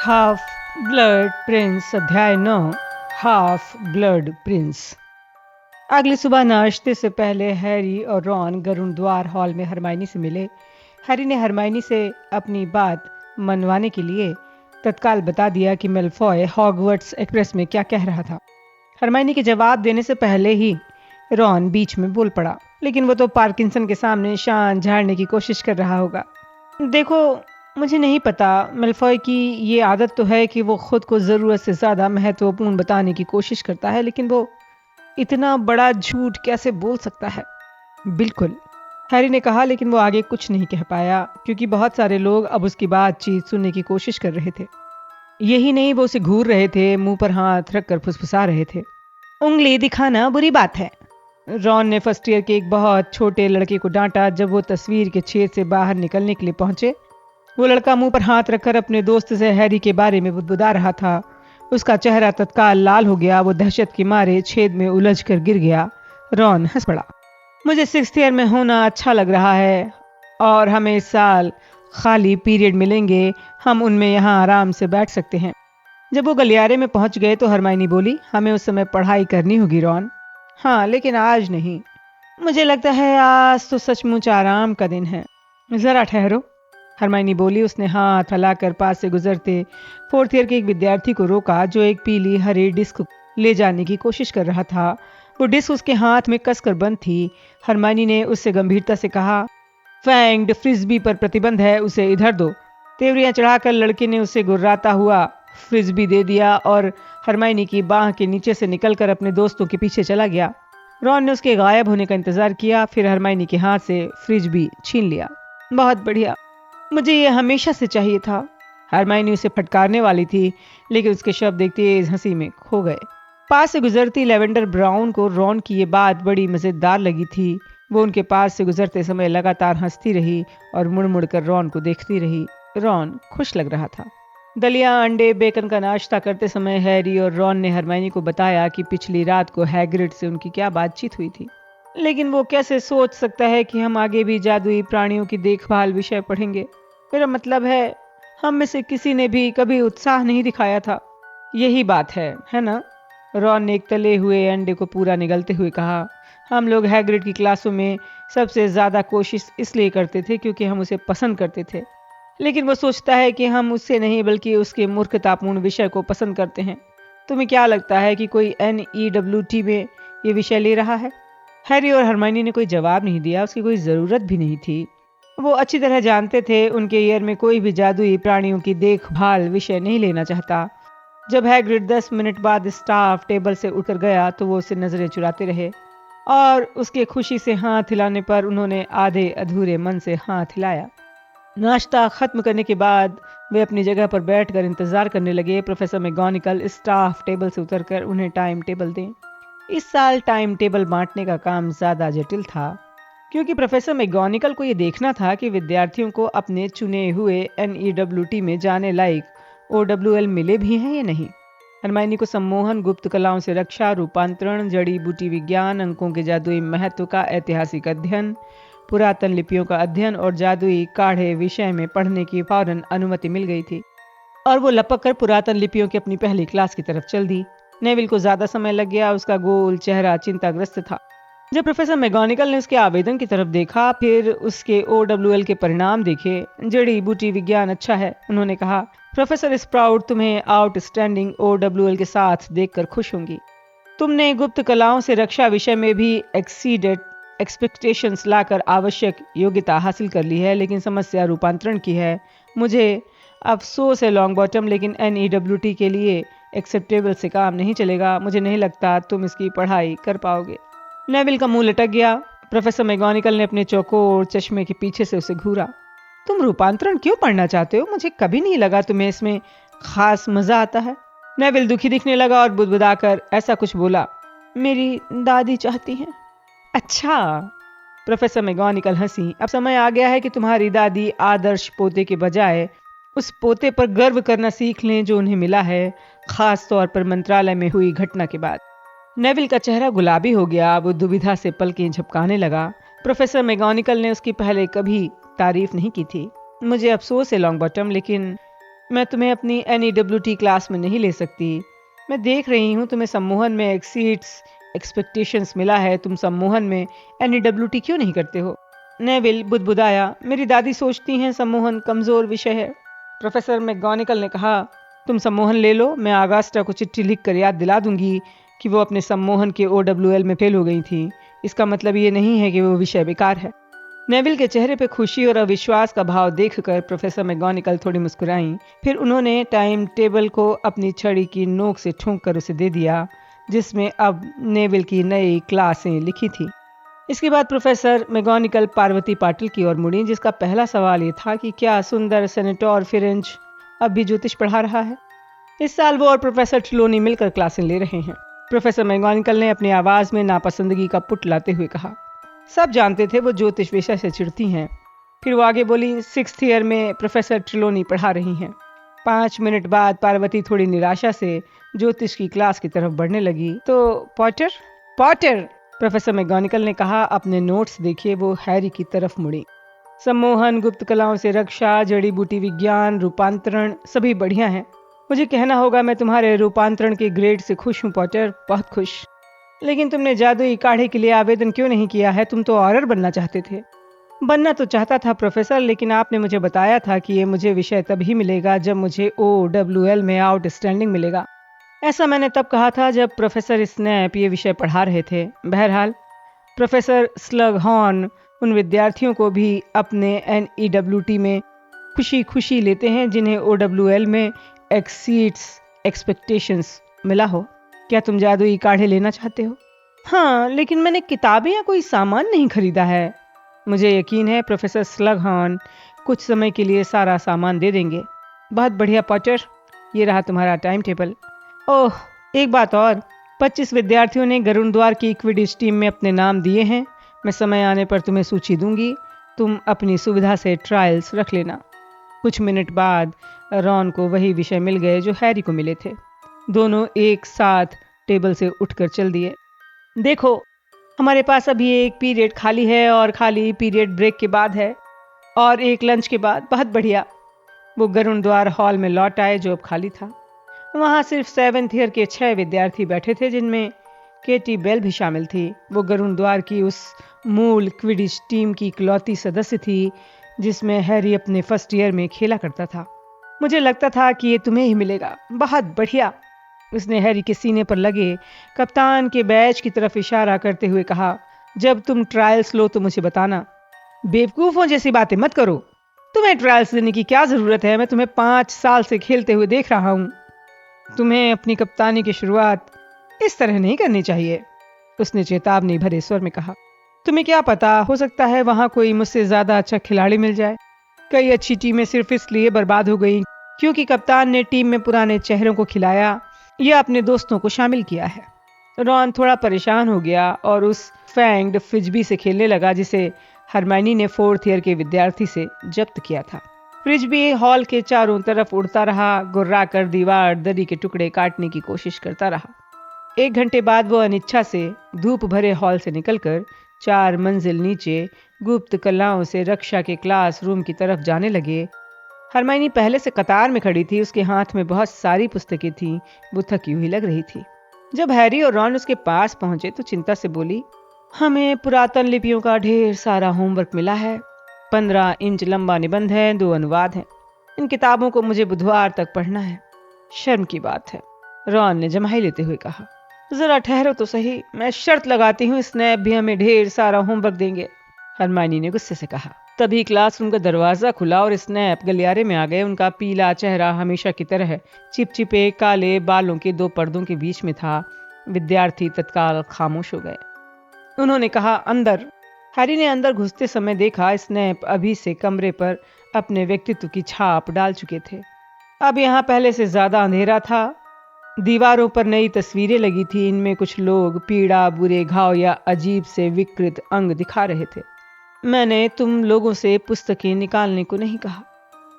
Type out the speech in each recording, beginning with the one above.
Half blood Prince अध्याय 9 half blood Prince. अगली सुबह नाश्ते से पहले हैरी और रॉन गरुड़ द्वार हॉल में हरमाइनी से मिले। हैरी ने हरमाइनी से अपनी बात मनवाने के लिए तत्काल बता दिया कि मेलफॉय हॉगवर्ट्स एक्सप्रेस में क्या कह रहा था। हरमाइनी के जवाब देने से पहले ही रॉन बीच में बोल पड़ा, लेकिन वो तो पार्किंसन के सामने शान झाड़ने की कोशिश कर रहा होगा। देखो, मुझे नहीं पता, मेलफॉय की ये आदत तो है कि वो खुद को ज़रूरत से ज़्यादा महत्वपूर्ण बताने की कोशिश करता है, लेकिन वो इतना बड़ा झूठ कैसे बोल सकता है? बिल्कुल, हैरी ने कहा, लेकिन वो आगे कुछ नहीं कह पाया क्योंकि बहुत सारे लोग अब उसकी बातचीत सुनने की कोशिश कर रहे थे। यही नहीं, वो उसे घूर रहे थे, मुंह पर हाथ रखकर फुसफुसा रहे थे। उंगली दिखाना बुरी बात है। रॉन ने फर्स्ट ईयर के एक बहुत छोटे लड़के को डांटा जब वो तस्वीर के छेद से बाहर निकलने के लिए पहुंचे। वो लड़का मुंह पर हाथ रखकर अपने दोस्त से हैरी के बारे में बुदबुदा रहा था। उसका चेहरा तत्काल लाल हो गया। वो दहशत के मारे छेद में उलझ कर गिर गया। रॉन हंस पड़ा। मुझे 6th ईयर में होना अच्छा लग रहा है और हमें इस साल खाली पीरियड मिलेंगे, हम उनमें यहाँ आराम से बैठ सकते हैं। जब वो गलियारे में पहुंच गए तो हरमाइनी बोली, हमें उस समय पढ़ाई करनी होगी रॉन। हाँ, लेकिन आज नहीं। मुझे लगता है आज तो सचमुच आराम का दिन है। जरा ठहरो, हरमाइनी बोली। उसने हाथ हिलाकर पास से गुजरते 4th ईयर के एक विद्यार्थी को रोका जो एक पीली हरी डिस्क ले जाने की कोशिश कर रहा था। वो डिस्क उसके हाथ में कसकर बंद थी। हरमाइनी ने उससे गंभीरता से कहा, फैंग्ड फ्रिस्बी पर प्रतिबंध है, उसे इधर दो। तेवरियां चढ़ाकर लड़के ने उसे गुर्राता हुआ फ्रिस्बी दे दिया और हरमाइनी की बाह के नीचे से निकलकर अपने दोस्तों के पीछे चला गया। रॉन ने उसके गायब होने का इंतजार किया, फिर हरमाइनी के हाथ से फ्रिस्बी छीन लिया। बहुत बढ़िया, मुझे ये हमेशा से चाहिए था। हरमाइनी उसे फटकारने वाली थी, लेकिन उसके शब्द एक तेज हंसी में खो गए। पास से गुजरती लेवेंडर ब्राउन को रॉन की ये बात बड़ी मजेदार लगी थी। वो उनके पास से गुजरते समय लगातार हंसती रही और मुड़ मुड़ कर रॉन को देखती रही। रॉन खुश लग रहा था। दलिया, अंडे, बेकन का नाश्ता करते समय हैरी और रॉन ने हरमाइनी को बताया कि पिछली रात को हैग्रिड से उनकी क्या बातचीत हुई थी। लेकिन वो कैसे सोच सकता है कि हम आगे भी जादुई प्राणियों की देखभाल विषय पढ़ेंगे। मेरा मतलब है, हम में से किसी ने भी कभी उत्साह नहीं दिखाया था। यही बात है ना? रॉन ने एक तले हुए अंडे को पूरा निगलते हुए कहा। हम लोग हैग्रिड की क्लासों में सबसे ज्यादा कोशिश इसलिए करते थे क्योंकि हम उसे पसंद करते थे, लेकिन वो सोचता है कि हम उससे नहीं बल्कि उसके मूर्खतापूर्ण विषय को पसंद करते हैं। तुम्हें क्या लगता है कि कोई NEWT में ये विषय ले रहा है? हैरी और हरमाइनी ने कोई जवाब नहीं दिया। उसकी कोई ज़रूरत भी नहीं थी। वो अच्छी तरह जानते थे उनके ईयर में कोई भी जादुई प्राणियों की देखभाल विषय नहीं लेना चाहता। जब हैग्रिड 10 मिनट बाद स्टाफ टेबल से उठकर गया तो वो उससे नजरें चुराते रहे और उसके खुशी से हाथ हिलाने पर उन्होंने आधे अधूरे मन से हाथ हिलाया। नाश्ता खत्म करने के बाद वे अपनी जगह पर बैठकर इंतजार करने लगे। प्रोफेसर मैगोनिकल स्टाफ टेबल से उतरकर उन्हें टाइम टेबल दें। इस साल टाइम टेबल बांटने का काम ज्यादा जटिल था क्योंकि प्रोफेसर मैगोनिकल को यह देखना था कि विद्यार्थियों को अपने चुने हुए NEWT में जाने लायक OWL मिले भी हैं या नहीं। हरमाइनी को सम्मोहन, गुप्त कलाओं से रक्षा, रूपांतरण, जड़ी बूटी विज्ञान, अंकों के जादुई महत्व का ऐतिहासिक अध्ययन, पुरातन लिपियों का अध्ययन और जादुई काढ़े विषय में पढ़ने की फौरन अनुमति मिल गई थी और वो लपक कर पुरातन लिपियों की अपनी पहली क्लास की तरफ चल दी। नेविल को ज्यादा समय लग गया। उसका गोल चेहरा चिंताग्रस्त था। जब प्रोफेसर मैगोनिकल ने उसके आवेदन की तरफ देखा, फिर उसके OWL के परिणाम देखे। जड़ी बूटी विज्ञान अच्छा है, उन्होंने कहा। प्रोफेसर स्प्राउट तुम्हें आउटस्टैंडिंग OWL के साथ देखकर खुश होंगी। तुमने गुप्त कलाओं से रक्षा विषय में भी एक्सीडेड एक्सपेक्टेशंस लाकर आवश्यक योग्यता हासिल कर ली है, लेकिन समस्या रूपांतरण की है। मुझे अफसोस है लॉन्ग बॉटम, लेकिन NEWT के लिए एक्सेप्टेबल से काम नहीं चलेगा। मुझे नहीं लगता तुम इसकी पढ़ाई कर पाओगे। नेविल का मुंह लटक गया। प्रोफेसर मैगोनिकल ने अपने चौकोर चश्मे के पीछे से उसे घूरा। तुम रूपांतरण क्यों पढ़ना चाहते हो? मुझे कभी नहीं लगा तुम्हें इसमें खास मजा आता है। नेविल दुखी दिखने लगा और बुदबुदाकर ऐसा कुछ बोला, मेरी दादी चाहती हैं। अच्छा, प्रोफेसर मैगोनिकल हंसी। अब समय आ गया है कि तुम्हारी दादी आदर्श पोते के बजाय उस पोते पर गर्व करना सीख लें जो उन्हें मिला है, खास तौर पर मंत्रालय में हुई घटना के बाद। नेविल का चेहरा गुलाबी हो गया। वो दुविधा से पलकें झपकाने लगा। प्रोफेसर मैगोनिकल ने उसकी पहले कभी तारीफ नहीं की थी। मुझे अफसोस है लॉन्ग बॉटम, लेकिन मैं तुम्हें अपनी NEWT क्लास में नहीं ले सकती। मैं देख रही हूँ तुम्हें सम्मोहन में एक्सीड्स एक्सपेक्टेशंस मिला है, तुम सम्मोहन में NEWT क्यों नहीं करते हो? नेविल बुदबुदाया, मेरी दादी सोचती हैं सम्मोहन कमज़ोर विषय है। प्रोफेसर मैकगोनिकल ने कहा, तुम सम्मोहन ले लो, मैं आगास्टा को चिट्ठी लिख कर याद दिला दूंगी कि वो अपने सम्मोहन के OWL में फेल हो गई थी। इसका मतलब ये नहीं है कि वो विषय बेकार है। नेविल के चेहरे पे खुशी और अविश्वास का भाव देखकर प्रोफेसर मैकगोनिकल थोड़ी मुस्कुराईं। फिर उन्होंने टाइम टेबल को अपनी छड़ी की नोक से ठूंक कर उसे दे दिया, जिसमें अब नेविल की नई क्लासें लिखी थी। इसके बाद प्रोफेसर मैकगोनिकल पार्वती पाटिल की ओर मुड़ी, जिसका पहला सवाल ये था कि क्या सुंदर सेनेटर फिरेंच अब भी ज्योतिष पढ़ा रहा है। इस साल वो और प्रोफेसर ट्रिलोनी मिलकर क्लासें ले रहे हैं। प्रोफेसर मैकगोनिकल ने अपनी आवाज में नापसंदगी का पुट लाते हुए कहा। सब जानते थे वो ज्योतिष विषय से चिढ़ती हैं। फिर वो आगे बोली, 6th ईयर में प्रोफेसर ट्रिलोनी पढ़ा रही हैं। 5 मिनट बाद पार्वती थोड़ी निराशा से ज्योतिष की क्लास की तरफ बढ़ने लगी। तो पॉटर पॉटर प्रोफेसर मैकगोनिकल ने कहा। अपने नोट्स देखिए। वो हैरी की तरफ मुड़ी। सम्मोहन, गुप्त कलाओं से रक्षा, जड़ी बूटी विज्ञान, रूपांतरण सभी बढ़िया हैं। मुझे कहना होगा मैं तुम्हारे रूपांतरण के ग्रेड से खुश हूँ पॉटर, बहुत खुश। लेकिन तुमने जादुई काढ़े के लिए आवेदन क्यों नहीं किया है? तुम तो ऑरर बनना चाहते थे। बनना तो चाहता था प्रोफेसर, लेकिन आपने मुझे बताया था कि ये मुझे विषय तभी मिलेगा जब मुझे OWL में आउटस्टैंडिंग मिलेगा। ऐसा मैंने तब कहा था जब प्रोफेसर स्नैप ये विषय पढ़ा रहे थे। बहरहाल प्रोफेसर स्लगहॉर्न उन विद्यार्थियों को भी अपने NEWT में खुशी खुशी लेते हैं जिन्हें OWL में एक्सीड्स एक्सपेक्टेशंस मिला हो। क्या तुम जादुई काढ़े लेना चाहते हो? हाँ, लेकिन मैंने किताबें या कोई सामान नहीं खरीदा है। मुझे यकीन है प्रोफेसर स्लगहॉर्न कुछ समय के लिए सारा सामान दे देंगे। बहुत बढ़िया पॉटर, ये रहा तुम्हारा टाइम टेबल। ओह, एक बात और, 25 विद्यार्थियों ने गरुण द्वार की क्विडिच टीम में अपने नाम दिए हैं। मैं समय आने पर तुम्हें सूची दूंगी। तुम अपनी सुविधा से ट्रायल्स रख लेना। कुछ मिनट बाद रॉन को वही विषय मिल गए जो हैरी को मिले थे। दोनों एक साथ टेबल से उठकर चल दिए। देखो, हमारे पास अभी एक पीरियड खाली है और खाली पीरियड ब्रेक के बाद है और एक लंच के बाद। बहुत बढ़िया। वो गरुण द्वार हॉल में लौट आए जो अब खाली था। वहाँ सिर्फ 7th ईयर के 6 विद्यार्थी बैठे थे, जिनमें केटी बेल भी शामिल थी। वो गरुण द्वार की उस मूल क्विडिच टीम की इकलौती सदस्य थी जिसमें हैरी अपने 1st ईयर में खेला करता था। मुझे लगता था कि ये तुम्हें ही मिलेगा। बहुत बढ़िया। उसने हैरी के सीने पर लगे कप्तान के बैज की तरफ इशारा करते हुए कहा, जब तुम ट्रायल्स लो तो मुझे बताना। बेवकूफ़ों जैसी बातें मत करो। तुम्हें ट्रायल्स देने की क्या ज़रूरत है? मैं तुम्हें 5 साल से खेलते हुए देख रहा हूँ। तुम्हें अपनी कप्तानी की शुरुआत इस तरह नहीं करनी चाहिए, उसने चेतावनी भरे स्वर में कहा। तुम्हें क्या पता, हो सकता है वहाँ कोई मुझसे ज़्यादा अच्छा खिलाड़ी मिल जाए। कई अच्छी टीमें सिर्फ इसलिए बर्बाद हो गई क्योंकि कप्तान ने टीम में पुराने चेहरों को खिलाया या अपने दोस्तों को शामिल किया है। रॉन थोड़ा परेशान हो गया और उस फैंग्ड फ्रिजबी से खेलने लगा जिसे हरमाइनी ने 4th ईयर के विद्यार्थी से जब्त किया था। फ्रिजबी हॉल के चारों तरफ उड़ता रहा, गुर्रा कर दीवार दरी के टुकड़े काटने की कोशिश करता रहा। 1 घंटे बाद वो अनिच्छा से धूप भरे हॉल से निकलकर 4 मंजिल नीचे गुप्त कलाओं से रक्षा के क्लासरूम की तरफ जाने लगे। हरमाइनी पहले से कतार में खड़ी थी। उसके हाथ में बहुत सारी पुस्तकें थीं। वो थकी हुई लग रही थी। जब हैरी और रॉन उसके पास पहुंचे तो चिंता से बोली, हमें पुरातन लिपियों का ढेर सारा होमवर्क मिला है। 15 इंच लंबा निबंध है, 2 अनुवाद हैं। इन किताबों को मुझे बुधवार तक पढ़ना है। शर्म की बात है, रॉन ने जम्हाई लेते हुए कहा। जरा ठहरो तो सही, मैं शर्त लगाती हूँ स्नैप भी हमें ढेर सारा होमवर्क देंगे, हरमाइनी ने गुस्से से कहा। तभी क्लासरूम का दरवाजा खुला और स्नैप गलियारे में आ गए। उनका पीला चेहरा हमेशा की तरह चिपचिपे काले बालों के 2 पर्दों के बीच में था। विद्यार्थी तत्काल खामोश हो गए। उन्होंने कहा, अंदर। हैरी ने अंदर घुसते समय देखा स्नैप अभी से कमरे पर अपने व्यक्तित्व की छाप डाल चुके थे। अब यहाँ पहले से ज्यादा अंधेरा था। दीवारों पर नई तस्वीरें लगी थी। इनमें कुछ लोग पीड़ा, बुरे घाव या अजीब से विकृत अंग दिखा रहे थे। मैंने तुम लोगों से पुस्तकें निकालने को नहीं कहा,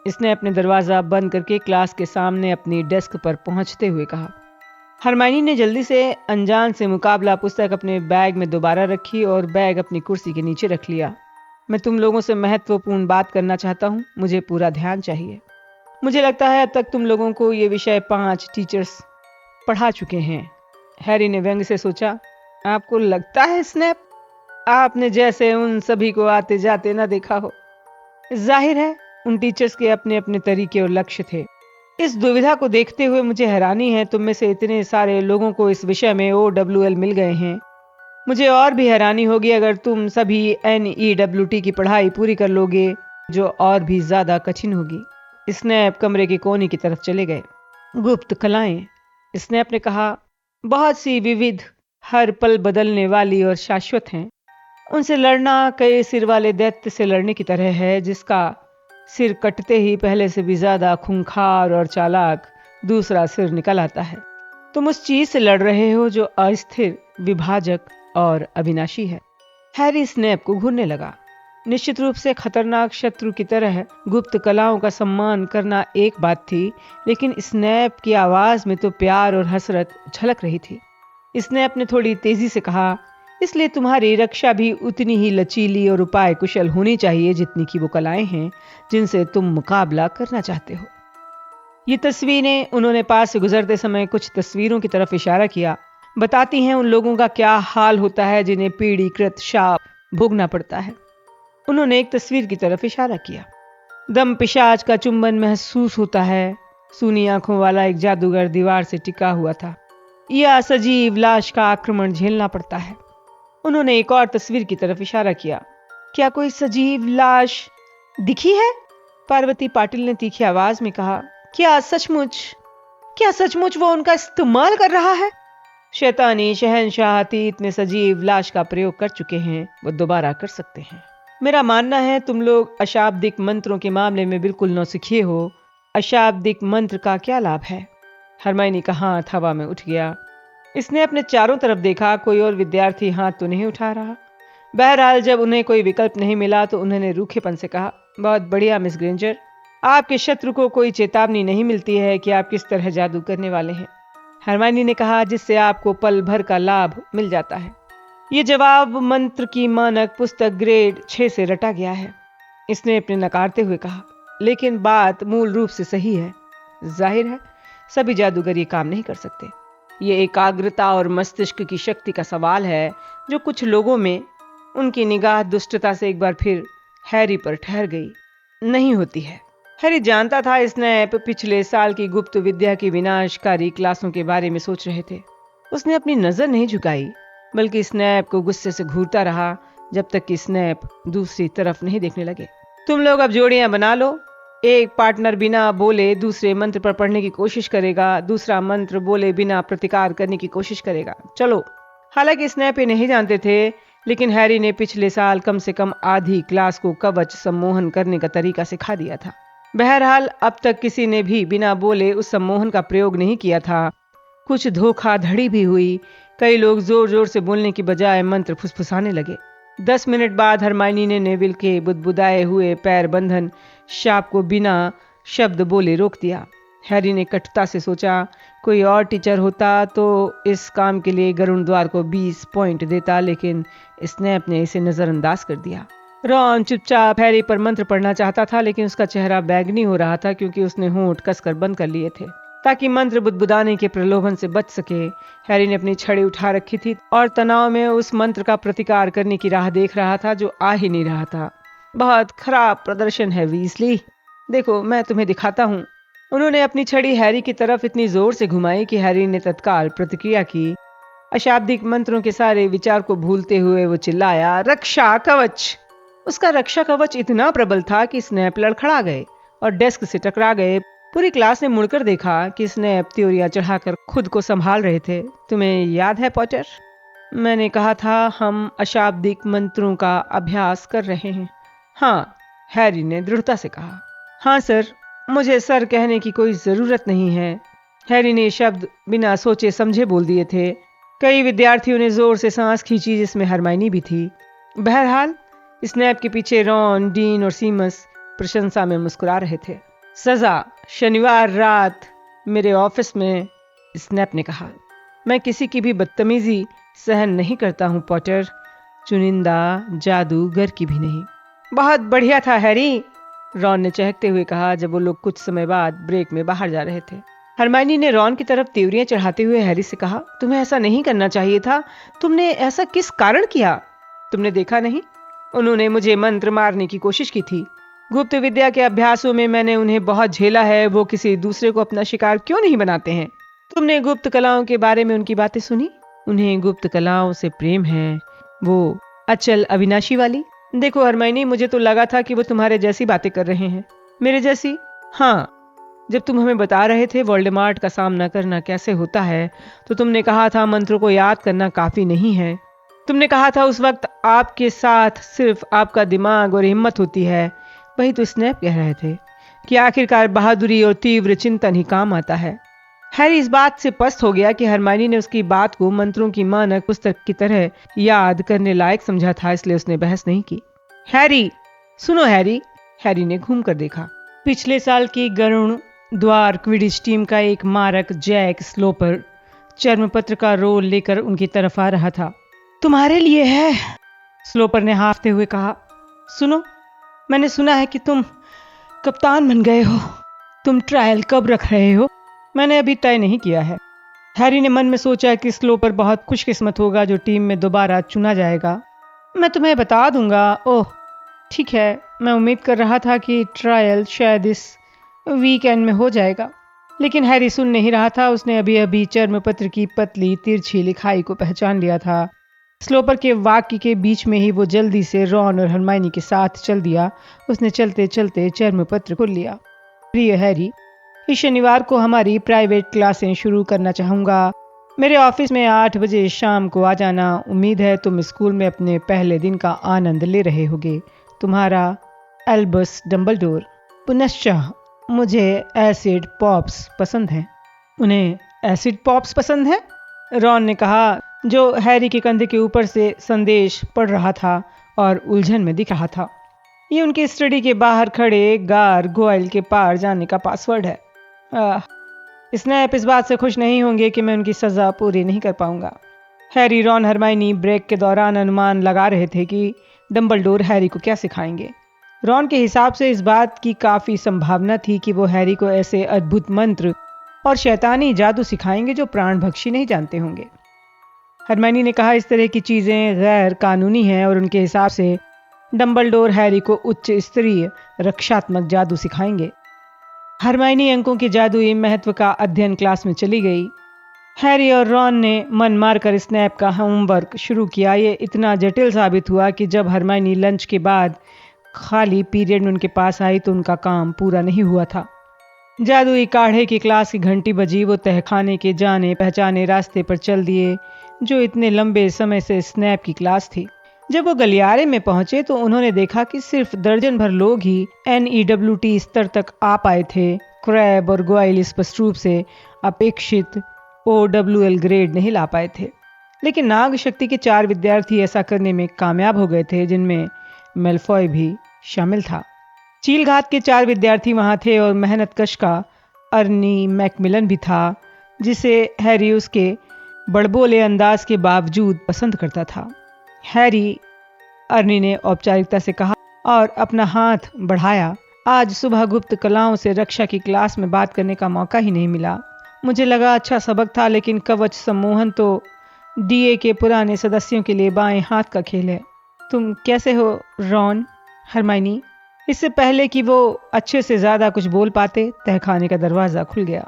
इसने अपने दरवाजा बंद करके क्लास के सामने अपनी डेस्क पर पहुंचते हुए कहा। हरमाइनी ने जल्दी से अनजान से मुकाबला पुस्तक अपने बैग में दोबारा रखी और बैग अपनी कुर्सी के नीचे रख लिया। मैं तुम लोगों से महत्वपूर्ण बात करना चाहता हूँ, मुझे पूरा ध्यान चाहिए। मुझे लगता है अब तक तुम लोगों को ये विषय 5 टीचर्स पढ़ा चुके हैं। हैरी ने व्यंग से सोचा। आपको लगता है स्नैप? आपने जैसे उन सभी को आते जाते ना देखा हो। जाहिर है उन टीचर्स के अपने अपने तरीके और लक्ष्य थे। इस दुविधा को देखते हुए मुझे हैरानी है तुम में से इतने सारे लोगों को इस विषय में OWL मिल गए हैं। मुझे और भी हैरानी होगी अगर तुम सभी NEWT की पढ़ाई पूरी कर लोगे, जो और भी ज्यादा कठिन होगी। स्नैप कमरे के कोने की तरफ चले गए। गुप्त कलाएं, स्नैप ने कहा, बहुत सी विविध, हर पल बदलने वाली और शाश्वत हैं। उनसे लड़ना कई सिर वाले दैत्य से लड़ने की तरह है, जिसका सिर कटते ही पहले से भी ज्यादा खूंखार और चालाक दूसरा सिर निकल आता है। तुम उस चीज से लड़ रहे हो जो अस्थिर, विभाजक और अविनाशी है। हैरी स्नैप को घूरने लगा। निश्चित रूप से खतरनाक शत्रु की तरह गुप्त कलाओं का सम्मान करना एक बात थी, लेकिन स्नैप की आवाज में तो प्यार और हसरत झलक रही थी। स्नैप ने थोड़ी तेजी से कहा, इसलिए तुम्हारी रक्षा भी उतनी ही लचीली और उपाय कुशल होनी चाहिए जितनी की वो कलाएं हैं जिनसे तुम मुकाबला करना चाहते हो। ये तस्वीरें, उन्होंने पास से गुजरते समय कुछ तस्वीरों की तरफ इशारा किया, बताती हैं उन लोगों का क्या हाल होता है जिन्हें पीड़ीकृत शाप भोगना पड़ता है। उन्होंने एक तस्वीर की तरफ इशारा किया। दम पिशाच का चुंबन महसूस होता है। सूनी आंखों वाला एक जादूगर दीवार से टिका हुआ था। यह सजीव लाश का आक्रमण झेलना पड़ता है। उन्होंने एक और तस्वीर की तरफ इशारा किया। क्या कोई सजीव लाश दिखी है? पार्वती पाटिल ने तीखी आवाज में कहा। क्या सचमुच वो उनका इस्तेमाल कर रहा है? शैतानी शहंशाह अतीत में सजीव लाश का प्रयोग कर चुके हैं, वो दोबारा कर सकते हैं। मेरा मानना है तुम लोग अशाब्दिक मंत्रों के मामले में बिल्कुल नौसिखिए हो। अशाब्दिक मंत्र का क्या लाभ है? हरमाइनी का हाथ हवा में उठ गया। इसने अपने चारों तरफ देखा, कोई और विद्यार्थी हाथ तो नहीं उठा रहा। बहरहाल जब उन्हें कोई विकल्प नहीं मिला तो उन्होंने रूखेपन से कहा, बहुत बढ़िया मिस ग्रेंजर, आपके शत्रु को कोई चेतावनी नहीं मिलती है कि आप किस तरह जादू करने वाले हैं। हरमाइनी ने कहा, जिससे आपको पल भर का लाभ मिल जाता है। ये जवाब मंत्र की मानक पुस्तक ग्रेड 6 से रटा गया है। इसने अपने नकारते हुए कहा, लेकिन बात मूल रूप से सही है। जाहिर है सभी जादूगर ये काम नहीं कर सकते। ये एकाग्रता और मस्तिष्क की शक्ति का सवाल है जो कुछ लोगों में, उनकी निगाह दुष्टता से एक बार फिर हैरी पर ठहर गई, नहीं होती है। हैरी जानता था स्नैप पिछले साल की गुप्त विद्या की विनाशकारी क्लासों के बारे में सोच रहे थे। उसने अपनी नजर नहीं झुकाई, बल्कि स्नैप को गुस्से से घूरता रहा जब तक कि स्नैप दूसरी तरफ नहीं देखने लगे। तुम लोग अब जोड़ियां बना लो। एक पार्टनर बिना बोले दूसरे मंत्र पर पढ़ने की कोशिश करेगा, दूसरा मंत्र बोले बिना प्रतिकार करने की कोशिश करेगा। चलो। हालांकि स्नैप ये नहीं जानते थे, लेकिन हैरी ने पिछले साल कम से कम आधी क्लास को कवच सम्मोहन करने का तरीका सिखा दिया था। बहरहाल अब तक किसी ने भी बिना बोले उस सम्मोहन का प्रयोग नहीं किया था। कुछ धोखाधड़ी भी हुई। कई लोग जोर जोर से बोलने की बजाय मंत्र फुसफुसाने लगे। 10 मिनट बाद हरमाइनी ने नेविल के बुदबुदाए हुए पैर बंधन शाप को बिना शब्द बोले रोक दिया। हैरी ने कटुता से सोचा, कोई और टीचर होता तो इस काम के लिए गरुण द्वार को 20 पॉइंट देता, लेकिन स्नैप ने इसे नजरअंदाज कर दिया। रॉन चुपचाप हैरी पर मंत्र पढ़ना चाहता था, लेकिन उसका चेहरा बैगनी हो रहा था क्योंकि उसने होंठ कसकर बंद कर लिए थे ताकि मंत्र बुदबुदाने के प्रलोभन से बच सके। हैरी ने अपनी छड़ी उठा रखी थी और तनाव में उस मंत्र का प्रतिकार करने की राह देख रहा था जो आ ही नहीं रहा था। बहुत खराब प्रदर्शन है वीसली, देखो मैं तुम्हें दिखाता हूँ। उन्होंने अपनी छड़ी हैरी की तरफ इतनी जोर से घुमाई कि हैरी ने तत्काल प्रतिक्रिया की। अशाब्दिक मंत्रों के सारे विचार को भूलते हुए वो चिल्लाया, रक्षा कवच। उसका रक्षा कवच इतना प्रबल था कि स्नैप लड़खड़ा गए और डेस्क से टकरा गए। पूरी क्लास ने मुड़कर देखा कि स्नैप त्योरियां चढ़ाकर खुद को संभाल रहे थे। तुम्हें याद है पॉटर, मैंने कहा था हम अशाब्दिक मंत्रों का अभ्यास कर रहे हैं। हाँ, हैरी ने दृढ़ता से कहा। हाँ सर, मुझे सर कहने की कोई जरूरत नहीं है। हैरी ने शब्द बिना सोचे समझे बोल दिए थे। कई विद्यार्थियों ने जोर से सांस खींची, जिसमें हरमाइनी भी थी। बहरहाल स्नैप के पीछे रॉन, डीन और सीमस प्रशंसा में मुस्कुरा रहे थे। सजा शनिवार रात मेरे ऑफिस में, स्नैप ने कहा। मैं किसी की भी बदतमीजी सहन नहीं करता हूँ पॉटर, चुनिंदा जादूगर की भी नहीं। बहुत बढ़िया था हैरी, रॉन ने चहकते हुए कहा जब वो लोग कुछ समय बाद ब्रेक में बाहर जा रहे थे। हरमाइनी ने रॉन की तरफ त्योरियां चढ़ाते हुए हैरी से कहा, तुम्हें ऐसा नहीं करना चाहिए था। तुमने ऐसा किस कारण किया? तुमने देखा नहीं, उन्होंने मुझे मंत्र मारने की कोशिश की थी। गुप्त विद्या के अभ्यासों में मैंने उन्हें बहुत झेला है। वो किसी दूसरे को अपना शिकार क्यों नहीं बनाते हैं? तुमने गुप्त कलाओं के बारे में उनकी बातें सुनी? उन्हें गुप्त कलाओं से प्रेम है, वो अचल अविनाशी वाली। देखो हरमाइनी, मुझे तो लगा था कि वो तुम्हारे जैसी बातें कर रहे हैं। मेरे जैसी? हाँ, जब तुम हमें बता रहे थे वोल्डेमॉर्ट का सामना करना कैसे होता है, तो तुमने कहा था मंत्रों को याद करना काफी नहीं है। तुमने कहा था उस वक्त आपके साथ सिर्फ आपका दिमाग और हिम्मत होती है। वही तो स्नैप कह रहे थे कि आखिरकार बहादुरी और तीव्र चिंतन ही काम आता है। हैरी इस बात से पस्त हो गया कि हरमाइनी ने उसकी बात को मंत्रों की मानक पुस्तक की तरह याद करने लायक समझा था, इसलिए उसने बहस नहीं की। हैरी, सुनो हैरी। हैरी ने घूम कर देखा। पिछले साल की गरुण द्वार क्विडिच टीम का एक मारक जैक स्लोपर चर्मपत्र का रोल लेकर उनकी तरफ आ रहा था। तुम्हारे लिए है, स्लोपर ने हाफते हुए कहा। सुनो, मैंने सुना है कि तुम कप्तान बन गए हो। तुम ट्रायल कब रख रहे हो? मैंने अभी तय नहीं किया है। हैरी ने मन में सोचा कि स्लोपर बहुत खुशकिस्मत होगा जो टीम में दोबारा चुना जाएगा। मैं तुम्हें बता दूंगा। ओह ठीक है, मैं उम्मीद कर रहा था कि ट्रायल शायद इस वीकेंड में हो जाएगा। लेकिन हैरी सुन नहीं रहा था। उसने अभी अभी चर्मपत्र की पतली तिरछी लिखाई को पहचान लिया था। स्लोपर के वाक्य के बीच में ही वो जल्दी से रॉन और हरमाइनी के साथ चल दिया। उसने चलते चलते चर्मपत्र खोल लिया। प्रिय हैरी, इस शनिवार को हमारी प्राइवेट क्लासें शुरू करना चाहूँगा। मेरे ऑफिस में 8 बजे शाम को आ जाना। उम्मीद है तुम स्कूल में अपने पहले दिन का आनंद ले रहे होगे। तुम्हारा एल्बस डम्बलडोर। पुनश्च मुझे एसिड पॉप्स पसंद हैं। उन्हें एसिड पॉप्स पसंद है? रॉन ने कहा, जो हैरी के कंधे के ऊपर से संदेश पढ़ रहा था और उलझन में दिख रहा था। ये उनके स्टडी के बाहर खड़े गार गोयल के पार जाने का पासवर्ड है। स्नैप इस बात से खुश नहीं होंगे कि मैं उनकी सजा पूरी नहीं कर पाऊंगा। हैरी, रॉन, हरमाइनी ब्रेक के दौरान अनुमान लगा रहे थे कि डम्बलडोर हैरी को क्या सिखाएंगे। रॉन के हिसाब से इस बात की काफी संभावना थी कि वो हैरी को ऐसे अद्भुत मंत्र और शैतानी जादू सिखाएंगे जो प्राण भक्षी नहीं जानते होंगे। हरमाइनी ने कहा, इस तरह की चीजें गैर कानूनी हैं और उनके हिसाब से डम्बलडोर हैरी को उच्च स्तरीय रक्षात्मक जादू सिखाएंगे। हरमाइनी अंकों के जादुई महत्व का अध्ययन क्लास में चली गई। हैरी और रॉन ने मन मारकर स्नैप का होमवर्क शुरू किया। ये इतना जटिल साबित हुआ कि जब हरमाइनी लंच के बाद खाली पीरियड में उनके पास आई तो उनका काम पूरा नहीं हुआ था। जादुई काढ़े की क्लास की घंटी बजी। वो तहखाने के जाने पहचाने रास्ते पर चल दिए जो इतने लंबे समय से स्नैप की क्लास थी। जब वो गलियारे में पहुंचे तो उन्होंने देखा कि सिर्फ दर्जन भर लोग ही NEWT स्तर तक आ पाए थे। क्रैब और गोयल स्पष्ट रूप से अपेक्षित OWL ग्रेड नहीं ला पाए थे। लेकिन नाग शक्ति के 4 विद्यार्थी ऐसा करने में कामयाब हो गए थे, जिनमें मेलफॉय भी शामिल था। चीलघात के 4 विद्यार्थी वहां थे और मेहनतकश का अर्नी मैकमिलन भी था, जिसे हैरी उसके बड़बोले अंदाज के बावजूद पसंद करता था। हैरी, अर्नी ने औपचारिकता से कहा और अपना हाथ बढ़ाया। आज सुबह गुप्त कलाओं से रक्षा की क्लास में बात करने का मौका ही नहीं मिला। मुझे लगा अच्छा सबक था, लेकिन कवच सम्मोहन तो DA के पुराने सदस्यों के लिए बाएं हाथ का खेल है। तुम कैसे हो रॉन? हरमाइनी। इससे पहले कि वो अच्छे से ज्यादा कुछ बोल पाते, तहखाने का दरवाजा खुल गया।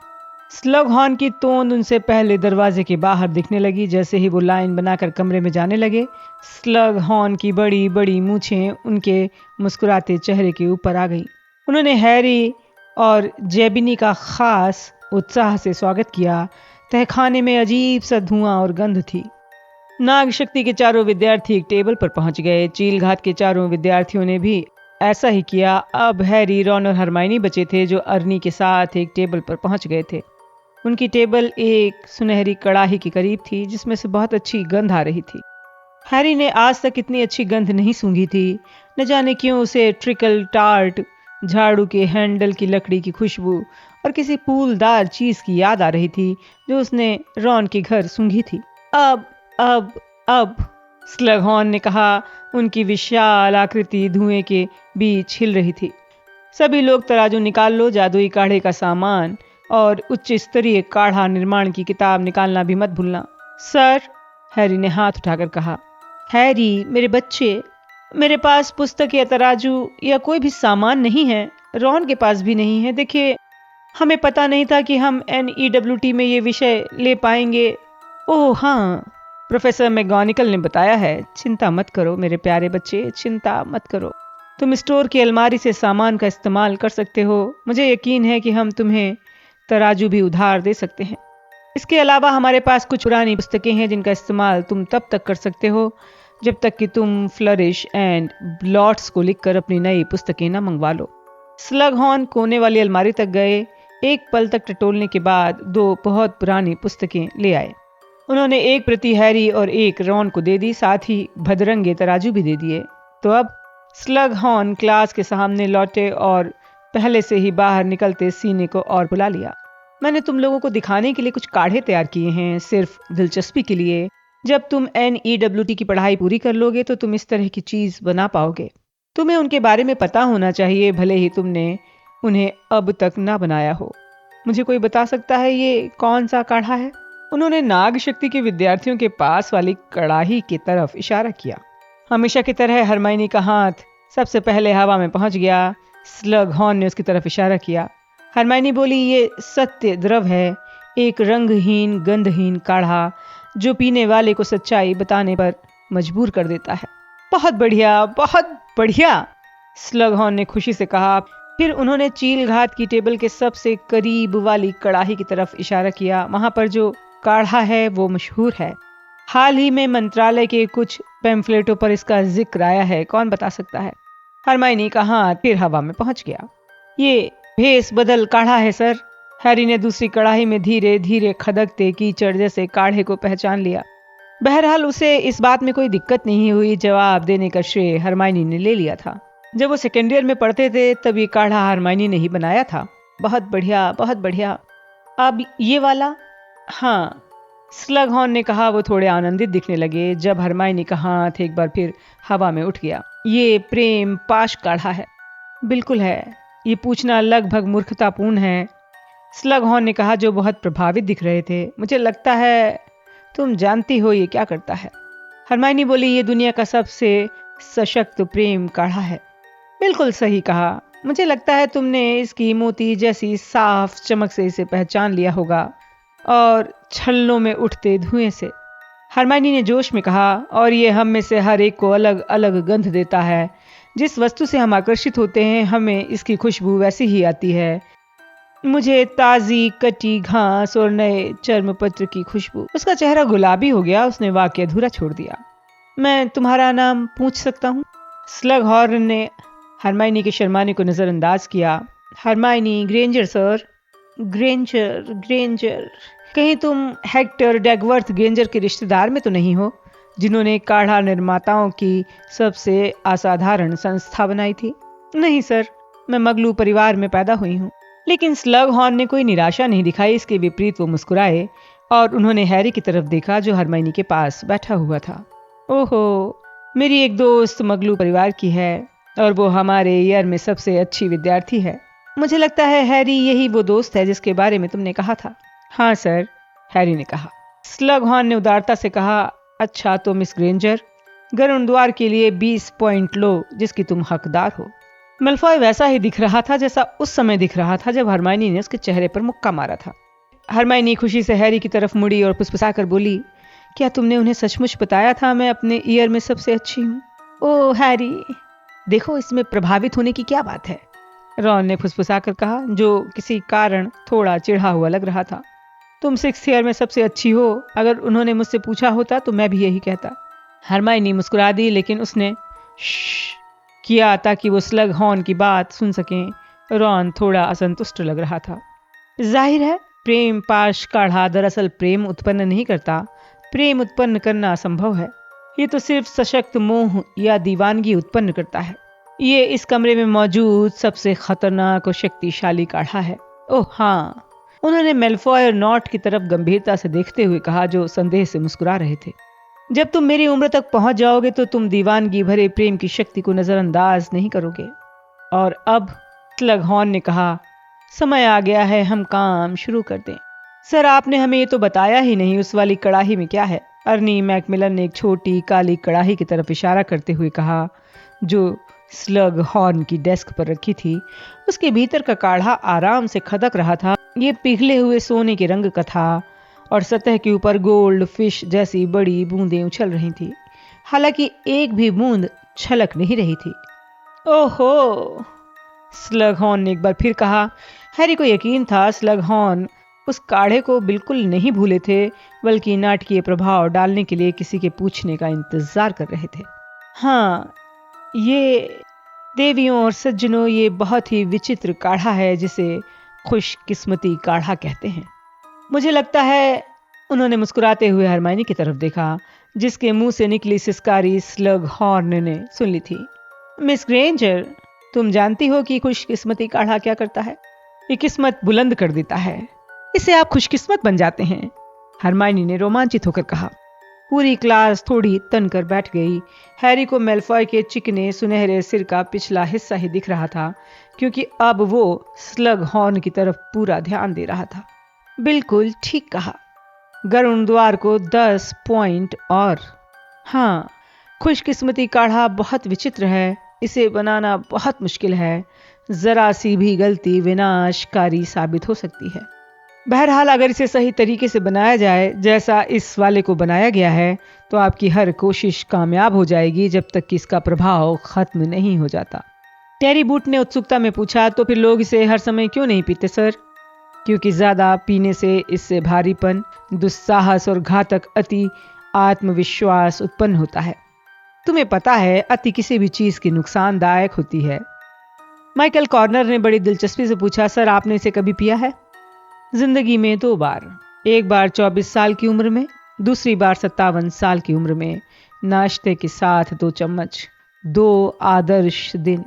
स्लगहॉर्न की तोंद उनसे पहले दरवाजे के बाहर दिखने लगी। जैसे ही वो लाइन बनाकर कमरे में जाने लगे, स्लगहॉर्न की बड़ी बड़ी मूछें उनके मुस्कुराते चेहरे के ऊपर आ गई। उन्होंने हैरी और जेबिनी का खास उत्साह से स्वागत किया। तहखाने में अजीब सा धुआं और गंध थी। नाग शक्ति के 4 विद्यार्थी एक टेबल पर पहुंच गए। चीलघात के 4 विद्यार्थियों ने भी ऐसा ही किया। अब हैरी, रॉन और हरमाइनी बचे थे जो अर्नी के साथ एक टेबल पर पहुंच गए थे। उनकी टेबल एक सुनहरी कड़ाही के करीब थी, जिसमें से बहुत अच्छी गंध आ रही थी। हैरी ने आज तक इतनी अच्छी गंध नहीं सूंघी थी। न जाने क्यों उसे ट्रिकल टार्ट, झाड़ू के हैंडल की लकड़ी की खुशबू और किसी फूलदार चीज की याद आ रही थी जो उसने रॉन के घर सूंघी थी। अब स्लगहॉर्न ने कहा। उनकी विशाल आकृति धुएं के बीच हिल रही थी। सभी लोग तराजू निकाल लो, जादुई काढ़े का सामान और उच्च स्तरीय काढ़ा निर्माण की किताब निकालना भी मत भूलना। सर, हैरी ने हाथ उठाकर कहा। हैरी, मेरे बच्चे, मेरे पास पुस्तक या तराजू या कोई भी सामान नहीं है। रॉन के पास भी नहीं है। देखिए, हमें पता नहीं था कि हम NEWT में ये विषय ले पाएंगे। ओह हाँ, प्रोफेसर मैगोनिकल ने बताया है। चिंता मत करो मेरे प्यारे बच्चे, चिंता मत करो। तुम स्टोर की अलमारी से सामान का इस्तेमाल कर सकते हो। मुझे यकीन है कि हम तुम्हें तराजू भी उधार दे सकते हैं। इसके अलावा हमारे पास कुछ पुरानी पुस्तकें हैं जिनका इस्तेमाल तुम तब तक कर सकते हो जब तक कि तुम फ्लरिश एंड ब्लॉट्स को लिखकर अपनी नई पुस्तकें न मंगवा लो। स्लगहॉर्न कोने वाली अलमारी तक गए। एक पल तक टटोलने के बाद 2 बहुत पुरानी पुस्तकें ले आए। उन्होंने एक प्रति हैरी और एक रॉन को दे दी, साथ ही भदरंगे तराजू भी दे दिए। तो अब स्लगहॉर्न क्लास के सामने लौटे और पहले से ही बाहर निकलते सीने को और बुला लिया। मैंने तुम लोगों को दिखाने के लिए कुछ काढ़े तैयार किए हैं, सिर्फ दिलचस्पी के लिए। जब तुम NEWT की पढ़ाई पूरी कर लोगे तो तुम इस तरह की चीज बना पाओगे। तुम्हें उनके बारे में पता होना चाहिए, भले ही तुमने उन्हें अब तक ना बनाया हो। मुझे कोई बता सकता है ये कौन सा काढ़ा है? उन्होंने नाग शक्ति के विद्यार्थियों के पास वाली कड़ाही की तरफ इशारा किया। हमेशा की तरह हरमाइनी का हाथ सबसे पहले हवा में पहुंच गया। स्लगहॉर्न ने उसकी तरफ इशारा किया। हरमाइनी बोली, ये सत्य द्रव है, एक रंगहीन गंधहीन काढ़ा जो पीने वाले को सच्चाई बताने पर मजबूर कर देता है। बहुत बढ़िया, बहुत बढ़िया, स्लगहॉर्न ने खुशी से कहा। फिर उन्होंने चील घात की टेबल के सबसे करीब वाली कड़ाही की तरफ इशारा किया। वहां पर जो काढ़ा है वो मशहूर है। हाल ही में मंत्रालय के कुछ पैम्फलेटों पर इसका जिक्र आया है। कौन बता सकता है? हरमाइनी का हाथ फिर हवा में पहुंच गया। ये भेस बदल काढ़ा है सर। हैरी ने दूसरी कड़ाही में धीरे धीरे खदकते कीचड़ जैसे काढ़े को पहचान लिया। बहरहाल उसे इस बात में कोई दिक्कत नहीं हुई। जवाब देने का श्रेय हरमाइनी ने ले लिया था। जब वो सेकेंड ईयर में पढ़ते थे तब ये काढ़ा हरमाइनी ने ही बनाया था। बहुत बढ़िया, बहुत बढ़िया। अब ये वाला? हाँ, स्लगहॉर्न ने कहा। वो थोड़े आनंदित दिखने लगे जब हरमाइनी का हाथ एक बार फिर हवा में उठ गया। ये प्रेम पाश काढ़ा है। बिल्कुल है। ये पूछना लगभग मूर्खतापूर्ण है, स्लगहॉर्न ने कहा, जो बहुत प्रभावित दिख रहे थे। मुझे लगता है तुम जानती हो ये क्या करता है। हरमाइनी बोली, ये दुनिया का सबसे सशक्त प्रेम काढ़ा है। बिल्कुल सही कहा। मुझे लगता है तुमने इसकी मोती जैसी साफ चमक से इसे पहचान लिया होगा और छलनों में उठते धुएं से। हरमाइनी ने जोश में कहा, और ये हम में से हर एक को अलग अलग गंध देता है। जिस वस्तु से हम आकर्षित होते हैं हमें इसकी खुशबू वैसी ही आती है। मुझे ताजी कटी घास और नए चर्मपत्र की खुशबू। उसका चेहरा गुलाबी हो गया। उसने वाक्य अधूरा छोड़ दिया। मैं तुम्हारा नाम पूछ सकता हूँ? स्लगहॉर्न ने हरमाइनी के शर्माने को नजरअंदाज किया। Hermione, Granger sir. Granger, Granger. कहीं तुम हेक्टर डैगवर्थ ग्रेंजर के रिश्तेदार में तो नहीं हो, जिन्होंने काढ़ा निर्माताओं की सबसे असाधारण संस्था बनाई थी? नहीं सर, मैं मगलू परिवार में पैदा हुई हूँ। लेकिन स्लगहॉर्न ने कोई निराशा नहीं दिखाई। इसके विपरीत वो मुस्कुराए और उन्होंने हैरी की तरफ देखा जो हरमाइनी के पास बैठा हुआ था। ओहो, मेरी एक दोस्त मगलू परिवार की है और वो हमारे ईयर में सबसे अच्छी विद्यार्थी है। मुझे लगता है हैरी यही वो दोस्त है जिसके बारे में तुमने कहा था। हाँ सर, हैरी ने कहा। स्लगहॉर्न ने उदारता से कहा, अच्छा तो मिस ग्रेंजर, गरुड़ द्वार के लिए 20 पॉइंट लो जिसकी तुम हकदार हो। मेलफॉय वैसा ही दिख रहा था जैसा उस समय दिख रहा था जब हरमाइनी ने उसके चेहरे पर मुक्का मारा था। हरमाइनी खुशी से हैरी की तरफ मुड़ी और फुसफुसाकर बोली, क्या तुमने उन्हें सचमुच बताया था मैं अपने ईयर में सबसे अच्छी हूँ? ओह हैरी, देखो इसमें प्रभावित होने की क्या बात है, रॉन ने फुसफुसाकर कहा, जो किसी कारण थोड़ा चिढ़ा हुआ लग रहा था। तुम 6th ईयर में सबसे अच्छी हो। अगर उन्होंने मुझसे पूछा होता तो मैं भी यही कहता। हरमाइनी मुस्कुरा दी, लेकिन उसने श्श किया ताकि वो स्लगहॉर्न की बात सुन सकें। रॉन थोड़ा असंतुष्ट लग रहा था। जाहिर है प्रेम पाश काढ़ा दरअसल प्रेम उत्पन्न नहीं करता। प्रेम उत्पन्न करना असंभव है। ये तो सिर्फ सशक्त मोह या दीवानगी उत्पन्न करता है। ये इस कमरे में मौजूद सबसे खतरनाक और शक्तिशाली काढ़ा है। ओह हाँ, उन्होंने मेलफॉय और नॉट की तरफ गंभीरता से देखते हुए कहा, जो संदेह से मुस्कुरा रहे थे। जब तुम मेरी उम्र तक पहुंच जाओगे तो तुम दीवानगी भरे प्रेम की शक्ति को नजरअंदाज नहीं करोगे। और अब स्लगहॉर्न ने कहा, समय आ गया है, हम काम शुरू कर दें। सर, आपने हमें ये तो बताया ही नहीं, उस वाली कड़ाही में क्या है? अर्नी मैकमिलन ने एक छोटी काली कड़ाही की तरफ इशारा करते हुए कहा, जो स्लग हॉर्न की डेस्क पर रखी थी। उसके भीतर का काढ़ा आराम से खदक रहा था। ये पिघले हुए सोने के रंग का था और सतह के ऊपर गोल्ड फिश जैसी बड़ी बूंदें उछल रही थी। हालांकि एक भी बूंद छलक नहीं रही थी। ओहो! स्लगहॉर्न ने एक बार फिर कहा। हैरी को यकीन था स्लगहॉर्न उस काढ़े को बिल्कुल नहीं भूले थे, बल्कि नाटकीय प्रभाव डालने के लिए किसी के पूछने का इंतजार कर रहे थे। हाँ, ये देवियों और सज्जनों, ये बहुत ही विचित्र काढ़ा है जिसे खुशकिस्मती काढ़ा कहते हैं। मुझे लगता है, उन्होंने मुस्कुराते हुए हरमाइनी की तरफ देखा, जिसके मुंह से निकली सिसकारी स्लगहॉर्न ने सुन ली थी। मिस ग्रेंजर, तुम जानती हो कि खुशकिस्मती काढ़ा क्या करता है? ये किस्मत बुलंद कर देता है। इससे आप खुशकिस्मत बन जाते हैं, हरमाइनी ने रोमांचित होकर कहा। पूरी क्लास थोड़ी तन कर बैठ गई। हैरी को मेलफॉय के चिकने सुनहरे सिर का पिछला हिस्सा ही दिख रहा था, क्योंकि अब वो स्लगहॉर्न की तरफ पूरा ध्यान दे रहा था। बिल्कुल ठीक कहा। गरुड़ द्वार को 10 पॉइंट और। हाँ, खुशकिस्मती काढ़ा बहुत विचित्र है। इसे बनाना बहुत मुश्किल है। जरा सी भी गलती विनाशकारी साबित हो सकती है। बहरहाल, अगर इसे सही तरीके से बनाया जाए, जैसा इस वाले को बनाया गया है, तो आपकी हर कोशिश कामयाब हो जाएगी जब तक कि इसका प्रभाव खत्म नहीं हो जाता। टेरी बूट ने उत्सुकता में पूछा, तो फिर लोग इसे हर समय क्यों नहीं पीते सर? क्योंकि ज्यादा पीने से इससे भारीपन, दुस्साहस और घातक अति आत्मविश्वास उत्पन्न होता है। तुम्हें पता है, अति किसी भी चीज की नुकसानदायक होती है। माइकल कॉर्नर ने बड़ी दिलचस्पी से पूछा, सर, आपने इसे कभी पिया है? जिंदगी में 2 बार। एक बार 24 साल की उम्र में, दूसरी बार 57 साल की उम्र में, नाश्ते के साथ 2 चम्मच। 2 आदर्श दिन।